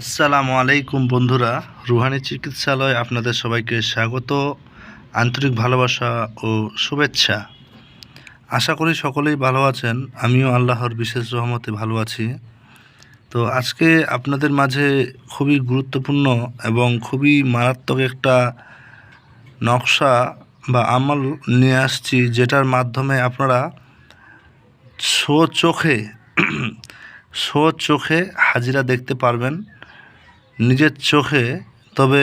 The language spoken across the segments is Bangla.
আসসালামু আলাইকুম বন্ধুরা, রুহানি চিকিৎসালয় আপনাদের সবাইকে স্বাগত, আন্তরিক ভালোবাসা ও শুভেচ্ছা। আশা করি সকলেই ভালো আছেন। আমিও আল্লাহর বিশেষ রহমতে ভালো আছি। তো আজকে আপনাদের মাঝে খুবই গুরুত্বপূর্ণ এবং খুবই মারাত্মক একটা নকশা বা আমল নিয়ে আসছি, যেটার মাধ্যমে আপনারা চোখে হাজিরা দেখতে পারবেন নিজের চোখে। তবে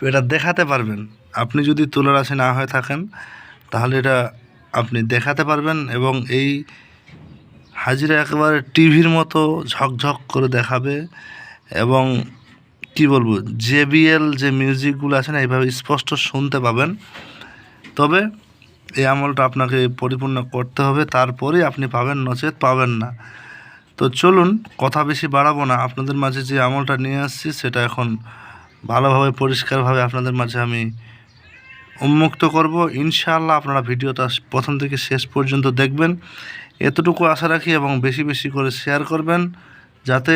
এটা দেখাতে পারবেন। আপনি যদি তুলারাশি না হয়ে থাকেন তাহলে এটা আপনি দেখাতে পারবেন, এবং এই হাজিরা একেবারে টিভির মতো ঝকঝক করে দেখাবে। এবং কি বলবো, জেবিএল যে মিউজিকগুলো আছে না, এইভাবে স্পষ্ট শুনতে পাবেন। তবে এই আমলটা আপনাকে পরিপূর্ণ করতে হবে, তারপরেই আপনি পাবেন, নচেত পাবেন না। তো চলুন, কথা বেশি বাড়াবো না। আপনাদের মাঝে যে আমলটা নিয়ে আসছি সেটা এখন ভালোভাবে পরিষ্কারভাবে আপনাদের মাঝে আমি উন্মুক্ত করব। ইনশাআল্লাহ আপনারা ভিডিওটা প্রথম থেকে শেষ পর্যন্ত দেখবেন, এতটুকু আশা রাখি, এবং বেশি বেশি করে শেয়ার করবেন, যাতে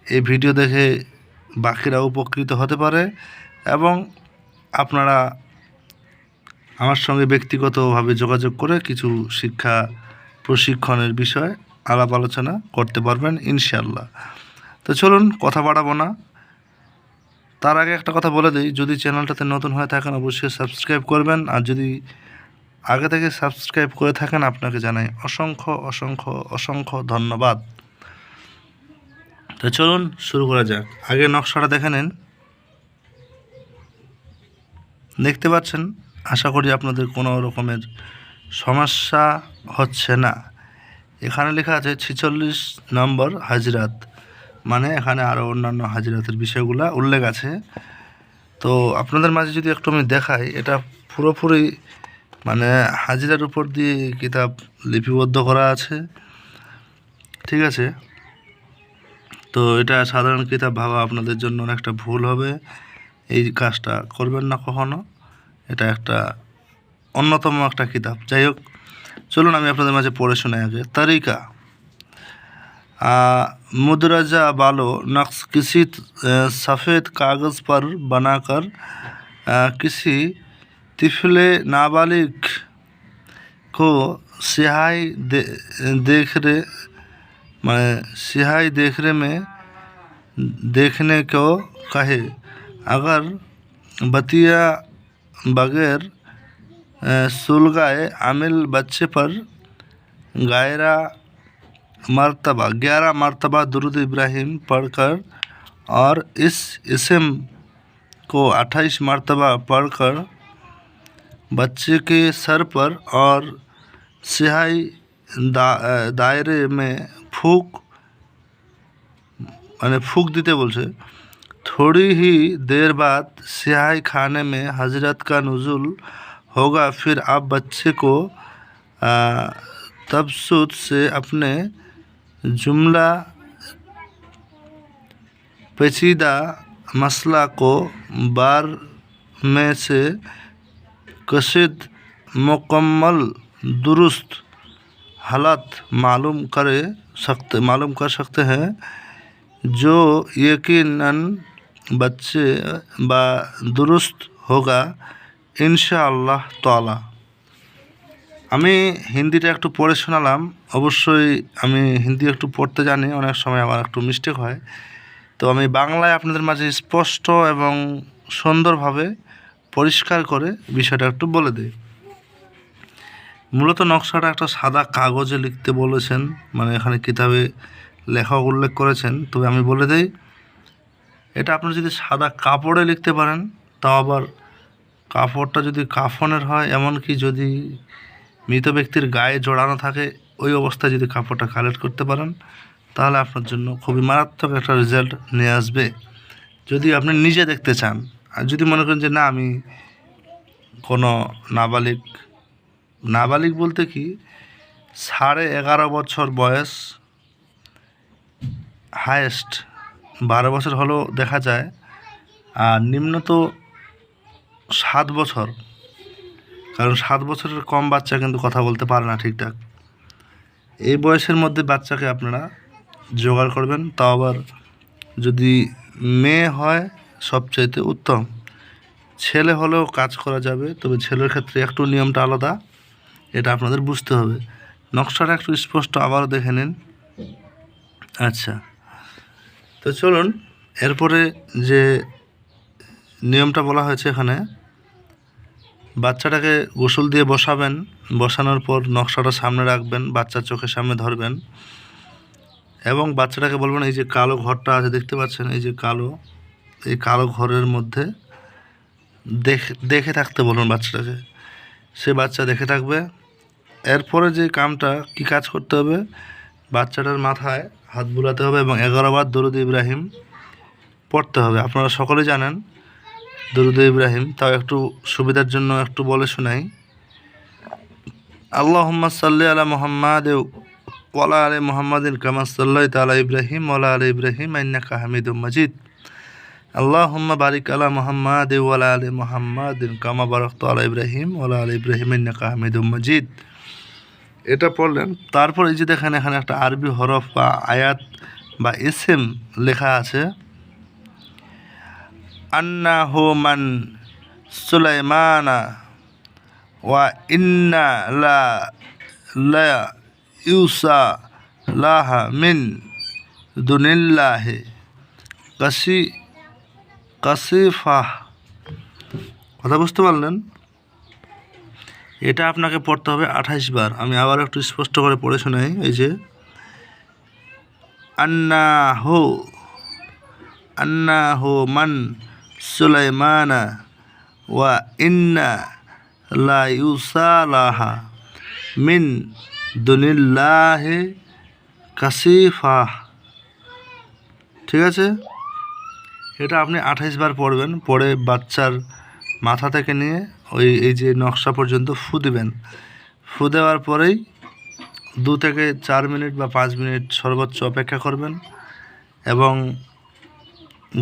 এই ভিডিও দেখে বাকিরা উপকৃত হতে পারে এবং আপনারা আমার সঙ্গে ব্যক্তিগতভাবে যোগাযোগ করে কিছু শিক্ষা প্রশিক্ষণের বিষয় আলাপ আলোচনা করতে পারবেন ইনশাআল্লাহ। তো চলুন, কথা বাড়াবো না। তার আগে একটা কথা বলে দিই, যদি চ্যানেলটাতে নতুন হয়ে থাকেন অবশ্যই সাবস্ক্রাইব করবেন, আর যদি আগে থেকে সাবস্ক্রাইব করে থাকেন আপনাকে জানাই অসংখ্য অসংখ্য অসংখ্য ধন্যবাদ। তো চলুন শুরু করা যাক। আগে নকশাটা দেখে নিন। দেখতে পাচ্ছেন? আশা করি আপনাদের কোনো রকমের সমস্যা হচ্ছে না। এখানে লেখা আছে 46 নম্বর হাজিরাত, মানে এখানে আরও অন্যান্য হাজিরাতের বিষয়গুলো উল্লেখ আছে। তো আপনাদের মাঝে যদি একটু আমি দেখাই, এটা পুরোপুরি মানে হাজিরার উপর দিয়ে কিতাব লিপিবদ্ধ করা আছে, ঠিক আছে? তো এটা সাধারণ কিতাব ভাবা আপনাদের জন্য অনেকটা ভুল হবে, এই কাজটা করবেন না কখনো। এটা একটা অন্যতম একটা কিতাব। যাই হোক, চলুন আমি আপনাদের মাঝে পড়ে শোনাই। আগে তরিকা मुदरजा बालो नक्श किसी सफ़ेद कागज़ पर बनाकर किसी तिफले नाबालिग को स्याही देखरे में देखने को कहे। अगर बतिया बगैर सुलगाए आमिल बच्चे पर 11 मरतबा दुरूद इब्राहिम पढ़कर और इस इसम को 28 मरतबा पढ़कर बच्चे के सर पर और स्याही दायरे में फूक दीते बोलছে। थोड़ी ही देर बाद स्याही खाने में हजरत का नुज़ुल होगा। फिर आप बच्चे को तबसुत से अपने जुमला पेचीदा मसला को बार में से कशीद मुकम्मल दुरुस्त हालत मालूम कर सकते हैं, जो यकीनन बच्चे बा दुरुस्त होगा इंशाअल्लाह ताला। আমি হিন্দিটা একটু পড়ে শোনালাম। অবশ্যই আমি হিন্দি একটু পড়তে জানি, অনেক সময় আমার একটু মিস্টেক হয়। তো আমি বাংলায় আপনাদের মাঝে স্পষ্ট এবং সুন্দরভাবে পরিষ্কার করে বিষয়টা একটু বলে দিই। মূলত নকশাটা একটা সাদা কাগজে লিখতে বলেছেন, মানে এখানে কিতাবে লেখক উল্লেখ করেছেন। তবে আমি বলে দিই, এটা আপনারা যদি সাদা কাপড়ে লিখতে পারেন, তাও আবার কাপড়টা যদি কাফনের হয়, এমনকি যদি মৃত ব্যক্তির গায়ে জড়ানো থাকে, ওই অবস্থায় যদি কাপড়টা কালেক্ট করতে পারেন, তাহলে আপনার জন্য খুবই মারাত্মক একটা রেজাল্ট নিয়ে আসবে, যদি আপনি নিজে দেখতে চান। আর যদি মনে করেন যে না, আমি কোনো নাবালিগ বলতে কি 11.5 বছর বয়স, হায়েস্ট 12 বছর হলেও দেখা যায়, আর নিম্নত 7 বছর, কারণ 7 বছরের কম বাচ্চা কিন্তু কথা বলতে পারে না ঠিকঠাক। এই বয়সের মধ্যে বাচ্চাকে আপনারা জোগাড় করবেন, তাও আবার যদি মেয়ে হয় সবচাইতে উত্তম। ছেলে হলেও কাজ করা যাবে, তবে ছেলের ক্ষেত্রে একটু নিয়মটা আলাদা, এটা আপনাদের বুঝতে হবে। নকশাটা একটু স্পষ্ট আবারও দেখে নিন। আচ্ছা, তো চলুন এরপরে যে নিয়মটা বলা হয়েছে এখানে, বাচ্চাটাকে গোসল দিয়ে বসাবেন। বসানোর পর নকশাটা সামনে রাখবেন, বাচ্চার চোখের সামনে ধরবেন এবং বাচ্চাটাকে বলবেন এই যে কালো ঘরটা আছে দেখতে পাচ্ছেন, এই যে এই কালো ঘরের মধ্যে দেখে থাকতে বলুন বাচ্চাটাকে। সে বাচ্চা দেখে থাকবে। এরপরে যে কামটা কি কাজ করতে হবে, বাচ্চাটার মাথায় হাত বুলাতে হবে এবং 11 বার দরুদ ইব্রাহিম পড়তে হবে। আপনারা সকলে জানেন দরুদ ইব্রাহিম, তাও একটু সুবিধার জন্য একটু বলে শোনাই। আল্লাহুম্মা সাল্লি আলা মুহাম্মাদ ওয়ালা আলি মুহাম্মাদিন কামা সাল্লাইতা আলা ইব্রাহিম ওয়ালা আলি ইব্রাহিম ইন্নাকা হামিদুম মাজিদ। আল্লাহুম্মা বারিক আলা মুহাম্মাদ ওয়ালা আলি মুহাম্মাদিন কামা বারাকতা আলা ইব্রাহিম ওয়ালা আলি ইব্রাহিম ইন্নাকা হামিদুম মাজিদ। এটা পড়লেন। তারপর এই যে দেখেন এখানে একটা আরবি হরফ বা আয়াত বা ইসম লেখা আছে, আন্নাহু মান সুলাইমানা ওয়া ইন্না লা ইউসা লাহা মিন দুনিল্লাহি কাসিফাহ। কথা বুঝতে পারলেন? এটা আপনাকে পড়তে হবে 28 বার। আমি আবার একটু স্পষ্ট করে পড়ে শোনাই। এই যে আন্নাহু মান সুলাইমানা ওয়া ইন্না লা ইউসালাহা মিন দুনিল্লাহি কাসিফাহ। ঠিক আছে, এটা আপনি 28 বার পড়বেন। পড়ে বাচ্চার মাথা থেকে নিয়ে এই যে নকশা পর্যন্ত ফু দিবেন। ফু দেওয়ার পরেই 2 থেকে 4 মিনিট বা 5 মিনিট সর্বোচ্চ অপেক্ষা করবেন এবং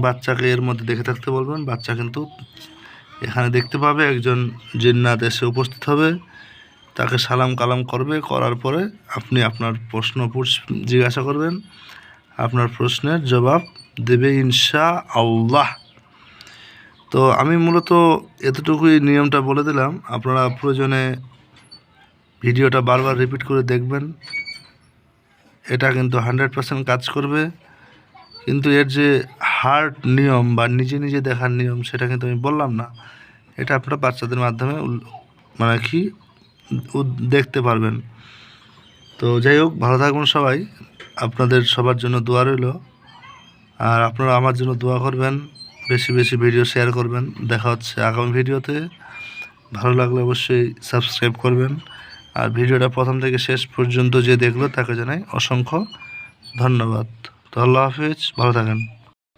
বাচ্চাকে এর মধ্যে দেখে থাকতে বলবেন। বাচ্চা কিন্তু এখানে দেখতে পাবে একজন জিন্নাত এসে উপস্থিত হবে, তাকে সালাম কালাম করবে। করার পরে আপনি আপনার প্রশ্ন জিজ্ঞাসা করবেন, আপনার প্রশ্নের জবাব দেবে ইনশাআল্লাহ। তো আমি মূলত এতটুকুই নিয়মটা বলে দিলাম। আপনারা প্রয়োজনে ভিডিওটা বারবার রিপিট করে দেখবেন। এটা কিন্তু 100% কাজ করবে। কিন্তু এর যে হার্ড নিয়ম বা নিজে নিজে দেখার নিয়ম, সেটা কিন্তু আমি বললাম না। এটা আপনারা বাচ্চাদের মাধ্যমে মানে কি দেখতে পারবেন। তো যাই হোক, ভালো থাকবেন সবাই। আপনাদের সবার জন্য দোয়া রইল। আর আপনারা আমার জন্য দোয়া করবেন, বেশি বেশি ভিডিও শেয়ার করবেন। দেখা হচ্ছে আগামী ভিডিওতে। ভালো লাগলে অবশ্যই সাবস্ক্রাইব করবেন। আর ভিডিওটা প্রথম থেকে শেষ পর্যন্ত যে দেখলো তাকে জানাই অসংখ্য ধন্যবাদ। তো আল্লাহ হাফিজ, ভালো থাকেন।